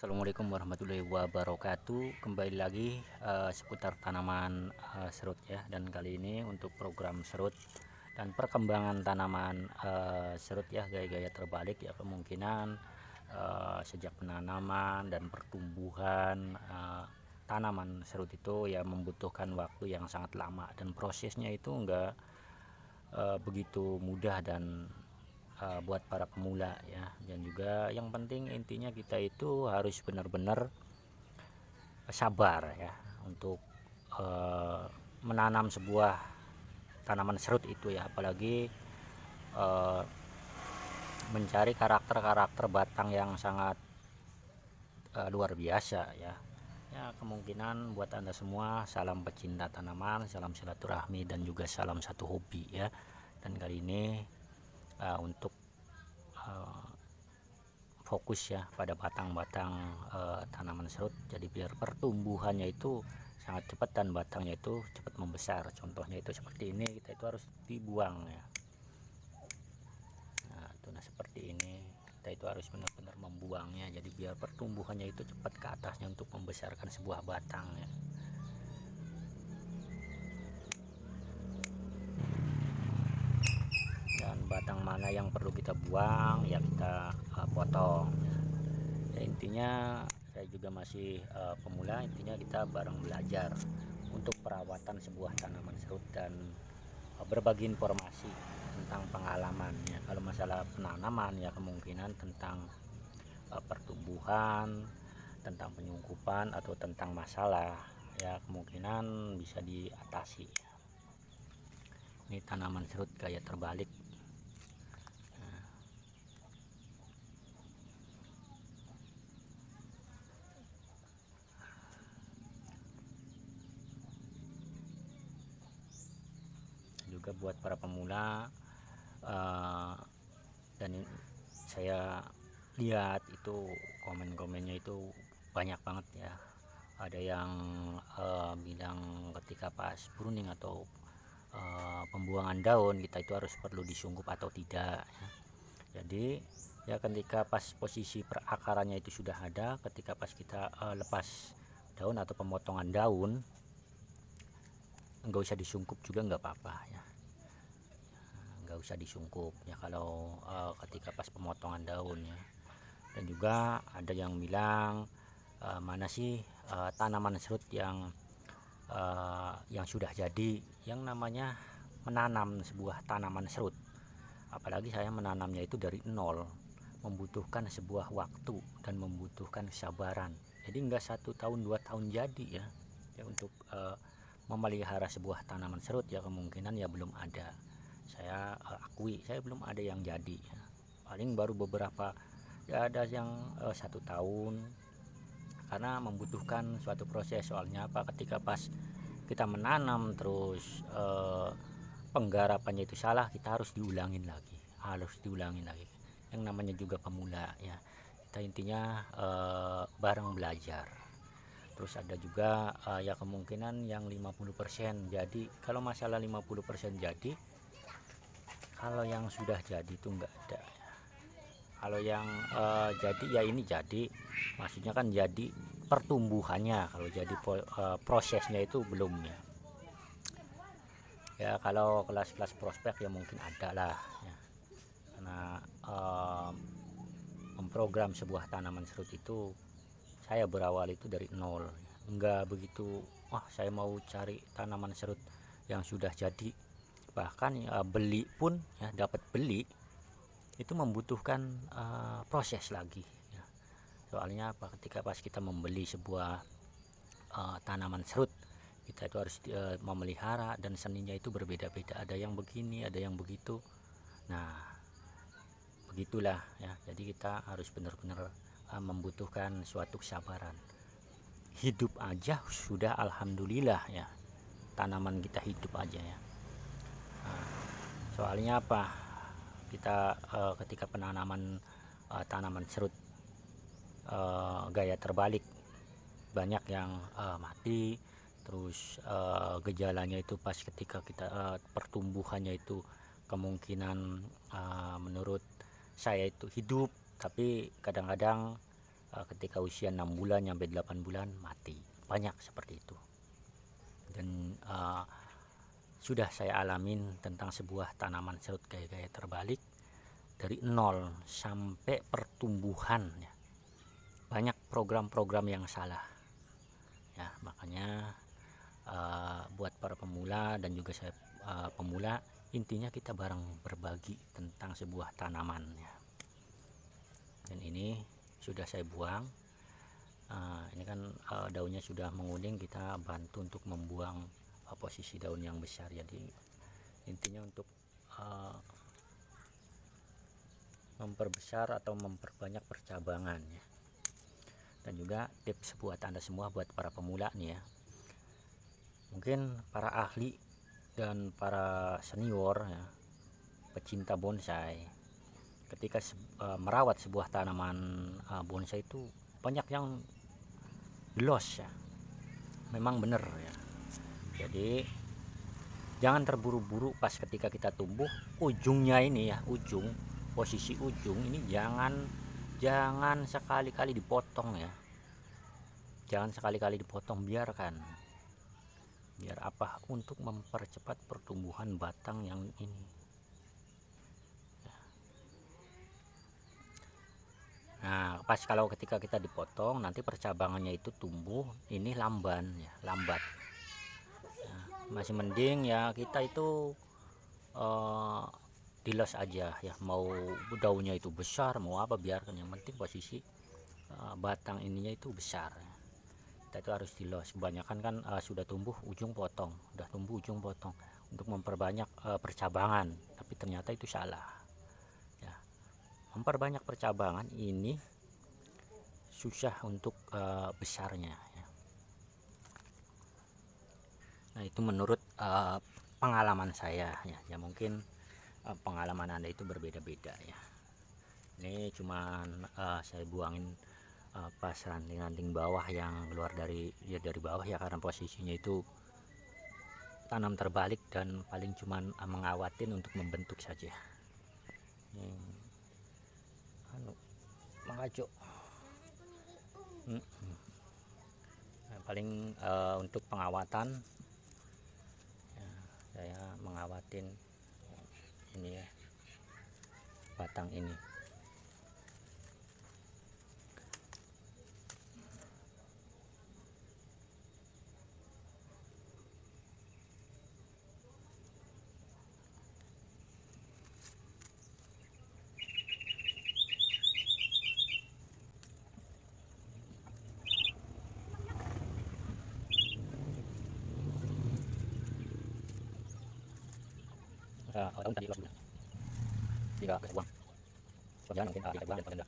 Assalamualaikum warahmatullahi wabarakatuh. Kembali lagi seputar tanaman serut ya. Dan kali ini untuk program serut dan perkembangan tanaman serut ya, gaya-gaya terbalik ya, kemungkinan sejak penanaman dan pertumbuhan tanaman serut itu ya membutuhkan waktu yang sangat lama, dan prosesnya itu enggak begitu mudah dan buat para pemula ya. Dan juga yang penting intinya kita itu harus benar-benar sabar ya untuk menanam sebuah tanaman serut itu ya, apalagi mencari karakter-karakter batang yang sangat luar biasa ya. Ya, kemungkinan buat Anda semua salam pecinta tanaman, salam silaturahmi, dan juga salam satu hobi ya. Dan kali ini untuk fokus ya pada batang-batang tanaman serut, jadi biar pertumbuhannya itu sangat cepat dan batangnya itu cepat membesar. Contohnya itu seperti ini, kita itu harus dibuang ya. Nah seperti ini, kita itu harus benar-benar membuangnya, jadi biar pertumbuhannya itu cepat ke atasnya untuk membesarkan sebuah batang ya. Dan batang mana yang perlu kita buang ya kita potong ya. Intinya saya juga masih pemula, intinya kita bareng belajar untuk perawatan sebuah tanaman serut dan berbagi informasi tentang pengalaman ya. Kalau masalah penanaman ya kemungkinan tentang pertumbuhan, tentang penyungkupan atau tentang masalah ya kemungkinan bisa diatasi ya. Ini tanaman serut gaya terbalik. Juga buat para pemula dan saya lihat itu komen-komennya itu banyak banget ya. Ada yang bilang ketika pas pruning atau pembuangan daun kita itu harus perlu disungkup atau tidak ya. Jadi ya ketika pas posisi perakarannya itu sudah ada, ketika pas kita lepas daun atau pemotongan daun, nggak usah disungkup juga nggak apa-apa ya. Nggak usah disungkup ya kalau ketika pas pemotongan daun ya. Dan juga ada yang bilang mana sih tanaman serut yang sudah jadi, yang namanya menanam sebuah tanaman serut, apalagi saya menanamnya itu dari nol, membutuhkan sebuah waktu dan membutuhkan kesabaran. Jadi enggak 1 tahun 2 tahun jadi ya, untuk memelihara sebuah tanaman serut ya kemungkinan ya belum ada. Saya akui saya belum ada yang jadi ya. Paling baru beberapa ya, ada yang 1 tahun, karena membutuhkan suatu proses. Soalnya apa, ketika pas kita menanam terus penggarapannya itu salah, kita harus diulangin lagi, yang namanya juga pemula ya. Kita intinya bareng belajar. Terus ada juga ya kemungkinan yang 50% jadi. Kalau masalah 50% jadi, kalau yang sudah jadi itu enggak ada. Kalau yang jadi ya ini jadi, maksudnya kan jadi pertumbuhannya. Kalau jadi prosesnya itu belum ya. Ya kalau kelas-kelas prospek ya mungkin ada lah ya. Karena memprogram sebuah tanaman serut itu saya berawal itu dari nol, enggak begitu wah saya mau cari tanaman serut yang sudah jadi. Bahkan beli pun ya, dapat beli itu membutuhkan proses lagi ya. Soalnya apa, ketika pas kita membeli sebuah tanaman serut, kita itu harus memelihara, dan seninya itu berbeda-beda, ada yang begini ada yang begitu. Nah begitulah ya, jadi kita harus benar-benar membutuhkan suatu kesabaran. Hidup aja sudah alhamdulillah ya, tanaman kita hidup aja ya. Soalnya apa, kita ketika penanaman tanaman serut gaya terbalik, banyak yang mati. Terus gejalanya itu pas ketika kita pertumbuhannya itu kemungkinan menurut saya itu hidup, tapi kadang-kadang ketika usia 6 bulan sampai 8 bulan mati. Banyak seperti itu. Dan sudah saya alamin tentang sebuah tanaman serut gaya-gaya terbalik dari nol sampai pertumbuhan ya. Banyak program-program yang salah ya, makanya buat para pemula dan juga saya pemula, intinya kita bareng berbagi tentang sebuah tanaman ya. Dan ini sudah saya buang. Ini kan daunnya sudah menguning, kita bantu untuk membuang posisi daun yang besar. Jadi intinya untuk memperbesar atau memperbanyak percabangan ya. Dan juga tips buat Anda semua, buat para pemula nih ya, mungkin para ahli dan para senior ya, pecinta bonsai, ketika merawat sebuah tanaman bonsai itu banyak yang loss ya, memang benar ya. Jadi jangan terburu-buru pas ketika kita tumbuh, ujungnya ini ya, posisi ujung ini jangan sekali-kali dipotong ya, jangan sekali-kali dipotong, biar apa, untuk mempercepat pertumbuhan batang yang ini. Nah, pas kalau ketika kita dipotong, nanti percabangannya itu tumbuh ini lambat. Nah, masih mending ya kita itu dilos aja ya, mau daunnya itu besar mau apa biarkan, yang penting posisi batang ininya itu besar. Kita itu harus dilos. Kebanyakan kan sudah tumbuh ujung potong, untuk memperbanyak percabangan, tapi ternyata itu salah ya. Memperbanyak percabangan ini susah untuk besarnya ya. Nah, itu menurut pengalaman saya ya. Ya mungkin pengalaman Anda itu berbeda-beda ya. Ini cuman saya buangin pas ranting-ranting bawah yang keluar dari bawah ya, karena posisinya itu tanam terbalik dan paling cuman mengawatin untuk membentuk saja. Ini mengajuk. Nah, paling untuk pengawatan ya, saya mengawatin ini ya, batang ini. Daun tadi sudah tidak buang, jangan mungkin kita buang dan